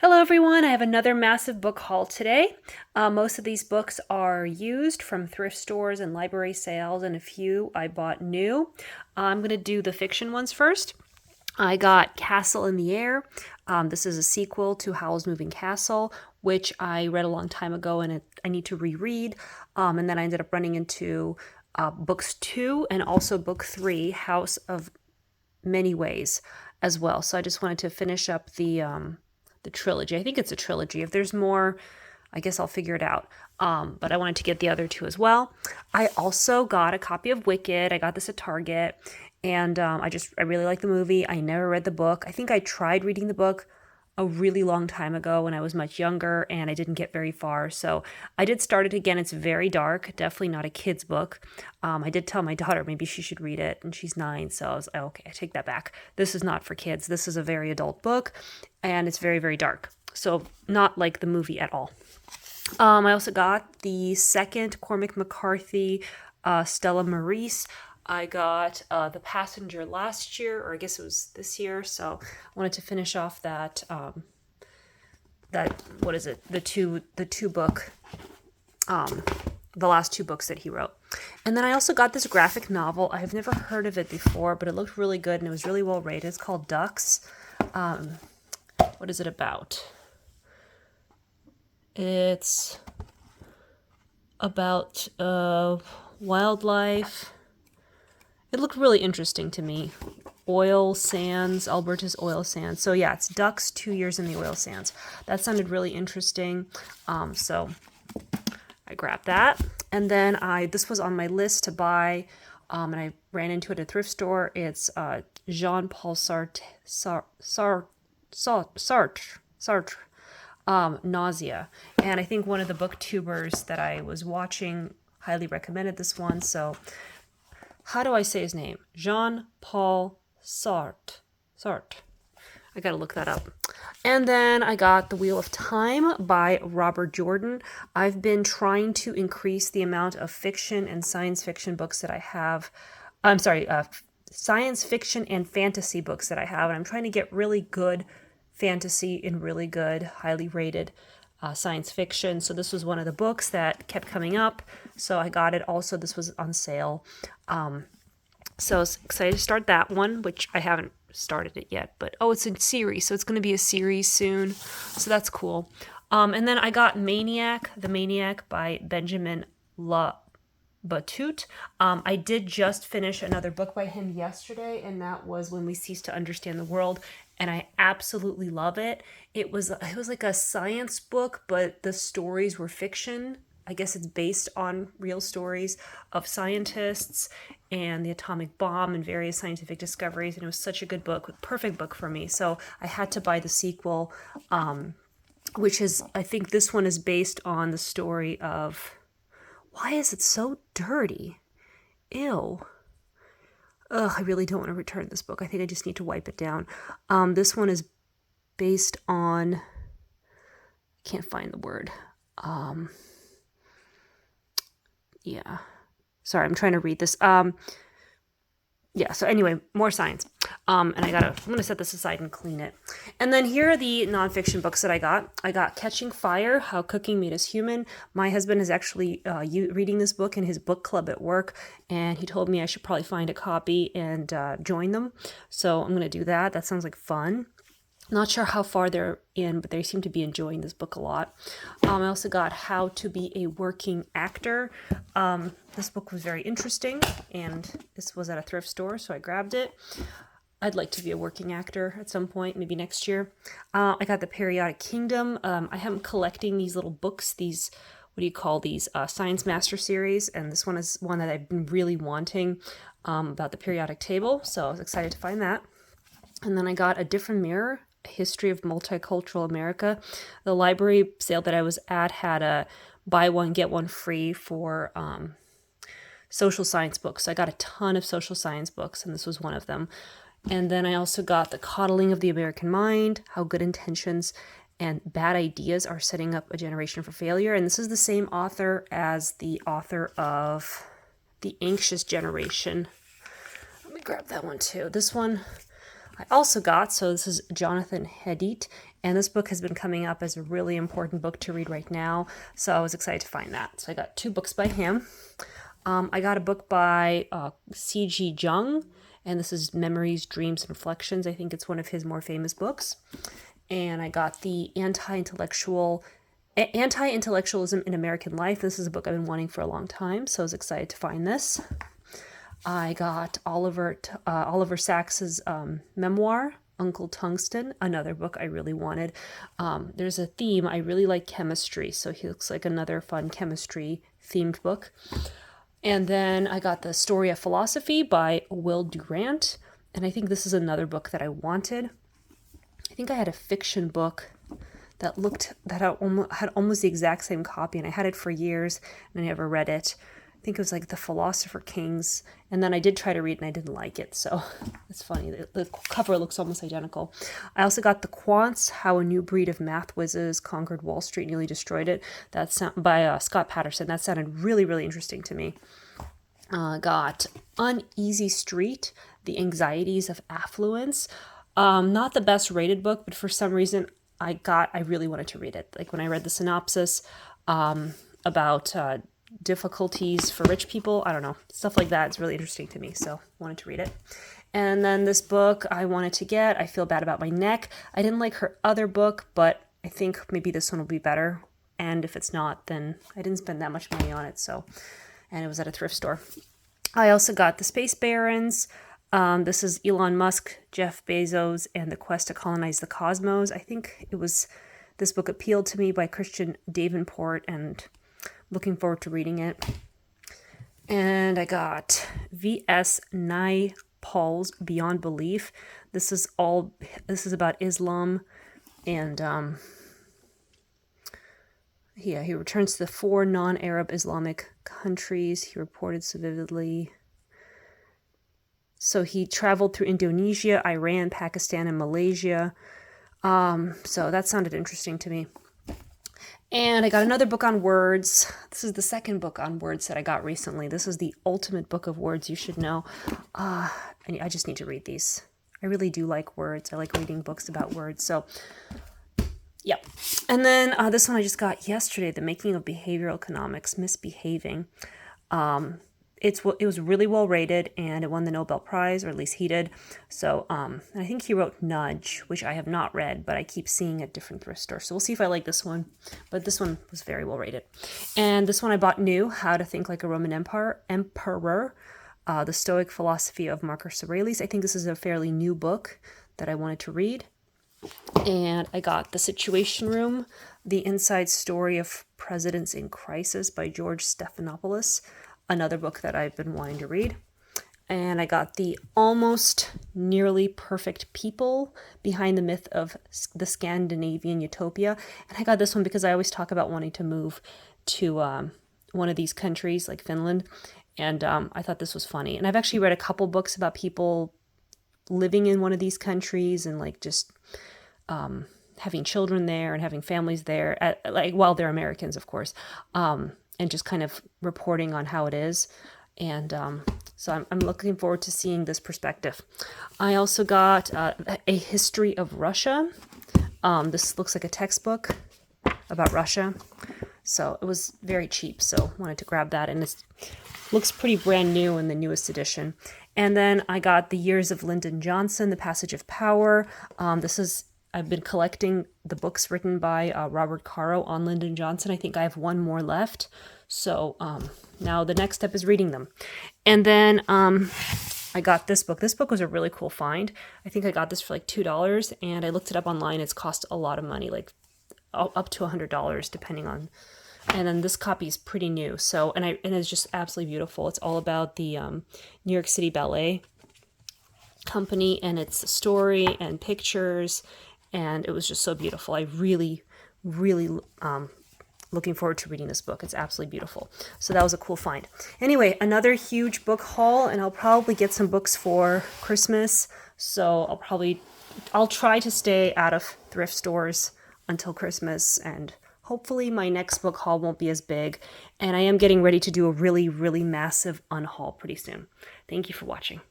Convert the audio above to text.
Hello everyone, I have another massive book haul today. Most of these books are used from thrift stores and library sales, and a few I bought new. I'm going to do the fiction ones first. I got Castle in the Air. This is a sequel to Howl's Moving Castle, which I read a long time ago and I need to reread. And then I ended up running into books 2 and also book 3, House of Many Ways, as well. So I just wanted to finish up the trilogy. I think it's a trilogy. If there's more, I guess I'll figure it out. But I wanted to get the other two as well. I also got a copy of Wicked. I got this at Target, and I really like the movie. I never read the book. I think I tried reading the book a really long time ago when I was much younger, and I didn't get very far. So I did start it again. It's very dark, definitely not a kid's book. I did tell my daughter maybe she should read it, and she's 9, so I was like, okay, I take that back. This is not for kids. This is a very adult book, and it's very, very dark. So not like the movie at all. I also got the second Cormac McCarthy, Stella Maris. I got The Passenger last year, or I guess it was this year. So I wanted to finish off that what is it? The two book, the last 2 books that he wrote. And then I also got this graphic novel. I have never heard of it before, but it looked really good and it was really well rated. It's called Ducks. What is it about? It's about wildlife. It looked really interesting to me. Oil sands, Alberta's oil sands. So yeah, it's Ducks, 2 years in the oil sands. That sounded really interesting. So I grabbed that. And then this was on my list to buy, and I ran into it at a thrift store. It's Jean-Paul Sartre, Nausea. And I think one of the booktubers that I was watching highly recommended this one. So how do I say his name? Jean-Paul Sartre. I gotta look that up. And then I got The Wheel of Time by Robert Jordan. I've been trying to increase the amount of fiction and science fiction books that I have. Science fiction and fantasy books that I have. And I'm trying to get really good fantasy and really good, highly rated science fiction. So this was one of the books that kept coming up. So I got it. Also, this was on sale. So I was excited to start that one, which I haven't started it yet. But, it's a series. So it's going to be a series soon. So that's cool. And then I got The Maniac by Benjamin La Batut. I did just finish another book by him yesterday, and that was When We Cease to Understand the World, and I absolutely love it. It was like a science book, but the stories were fiction. I guess it's based on real stories of scientists and the atomic bomb and various scientific discoveries, and it was such a good book, perfect book for me. So I had to buy the sequel, which is, I think this one is based on the story of, why is it so dirty? Ew. Ugh, I really don't want to return this book. I think I just need to wipe it down. This one is based on, I can't find the word. Yeah. Sorry, I'm trying to read this. Yeah, so anyway, more science. And I'm going to set this aside and clean it. And then here are the nonfiction books that I got. I got Catching Fire, How Cooking Made Us Human. My husband is actually reading this book in his book club at work, and he told me I should probably find a copy and join them. So I'm going to do that. That sounds like fun. Not sure how far they're in, but they seem to be enjoying this book a lot. I also got How to Be a Working Actor. This book was very interesting, and this was at a thrift store, so I grabbed it. I'd like to be a working actor at some point, maybe next year. I got The Periodic Kingdom. I am collecting these little books, these, what do you call these, Science Master series, and this one is one that I've been really wanting, about the periodic table, so I was excited to find that. And then I got A Different Mirror, A History of Multicultural America. The library sale that I was at had a buy one, get one free for social science books. So I got a ton of social science books, and this was one of them. And then I also got The Coddling of the American Mind, How Good Intentions and Bad Ideas Are Setting Up a Generation for Failure. And this is the same author as the author of The Anxious Generation. Let me grab that one too. This one I also got, so this is Jonathan Haidt, and this book has been coming up as a really important book to read right now, so I was excited to find that. So I got 2 books by him. I got a book by C.G. Jung, and this is Memories, Dreams, and Reflections. I think it's one of his more famous books. And I got the Anti-Intellectualism in American Life. This is a book I've been wanting for a long time, so I was excited to find this. I got Oliver Sacks's memoir, Uncle Tungsten, another book I really wanted. There's a theme. I really like chemistry, so he looks like another fun chemistry-themed book. And then I got The Story of Philosophy by Will Durant, and I think this is another book that I wanted. I think I had a fiction book that had almost the exact same copy, and I had it for years, and I never read it. I think it was like The Philosopher Kings, and then I did try to read it, and I didn't like it, so it's funny. The cover looks almost identical. I also got The Quants, How a New Breed of Math Whizzes Conquered Wall Street, Nearly Destroyed It. That's by Scott Patterson. That sounded really, really interesting to me. Got Uneasy Street, The Anxieties of Affluence. Not the best rated book, but for some reason I really wanted to read it. Like when I read the synopsis about difficulties for rich people, I don't know, stuff like that. It's really interesting to me, so I wanted to read it. And then this book I wanted to get, I Feel Bad About My Neck. I didn't like her other book, but I think maybe this one will be better. And if it's not, then I didn't spend that much money on it, and it was at a thrift store. I also got The Space Barons. This is Elon Musk, Jeff Bezos, and the quest to colonize the cosmos. I think this book appealed to me by Christian Davenport, and looking forward to reading it. And I got V.S. Naipaul's Beyond Belief. This is about Islam, and he returns to the 4 non-Arab Islamic countries. He reported so vividly. So he traveled through Indonesia, Iran, Pakistan, and Malaysia. So that sounded interesting to me. And I got another book on words. This is the second book on words that I got recently. This is the ultimate book of words you should know. And I just need to read these. I really do like words. I like reading books about words. So, yep. And then this one I just got yesterday, The Making of Behavioral Economics, Misbehaving. It was really well rated, and it won the Nobel Prize, or at least he did. So I think he wrote Nudge, which I have not read, but I keep seeing at different thrift stores. So we'll see if I like this one. But this one was very well rated. And this one I bought new, How to Think Like a Roman Emperor, The Stoic Philosophy of Marcus Aurelius. I think this is a fairly new book that I wanted to read. And I got The Situation Room, The Inside Story of Presidents in Crisis by George Stephanopoulos, another book that I've been wanting to read. And I got The Almost Nearly Perfect People, Behind the Myth of the Scandinavian Utopia. And I got this one because I always talk about wanting to move to one of these countries like Finland. And I thought this was funny. And I've actually read a couple books about people living in one of these countries and like just having children there and having families there, while they're Americans, of course, and just kind of reporting on how it is. And so I'm looking forward to seeing this perspective. I also got A History of Russia. This looks like a textbook about Russia. So it was very cheap, so wanted to grab that. And it looks pretty brand new in the newest edition. And then I got The Years of Lyndon Johnson, The Passage of Power. I've been collecting the books written by Robert Caro on Lyndon Johnson. I think I have one more left. So now the next step is reading them. And then I got this book. This book was a really cool find. I think I got this for like $2, and I looked it up online. It's cost a lot of money, like up to $100, depending on. And then this copy is pretty new. So and it's just absolutely beautiful. It's all about the New York City Ballet Company, and it's a story and pictures. And it was just so beautiful. I really, really looking forward to reading this book. It's absolutely beautiful. So that was a cool find. Anyway, another huge book haul, and I'll probably get some books for Christmas. So I'll try to stay out of thrift stores until Christmas, and hopefully my next book haul won't be as big. And I am getting ready to do a really, really massive unhaul pretty soon. Thank you for watching.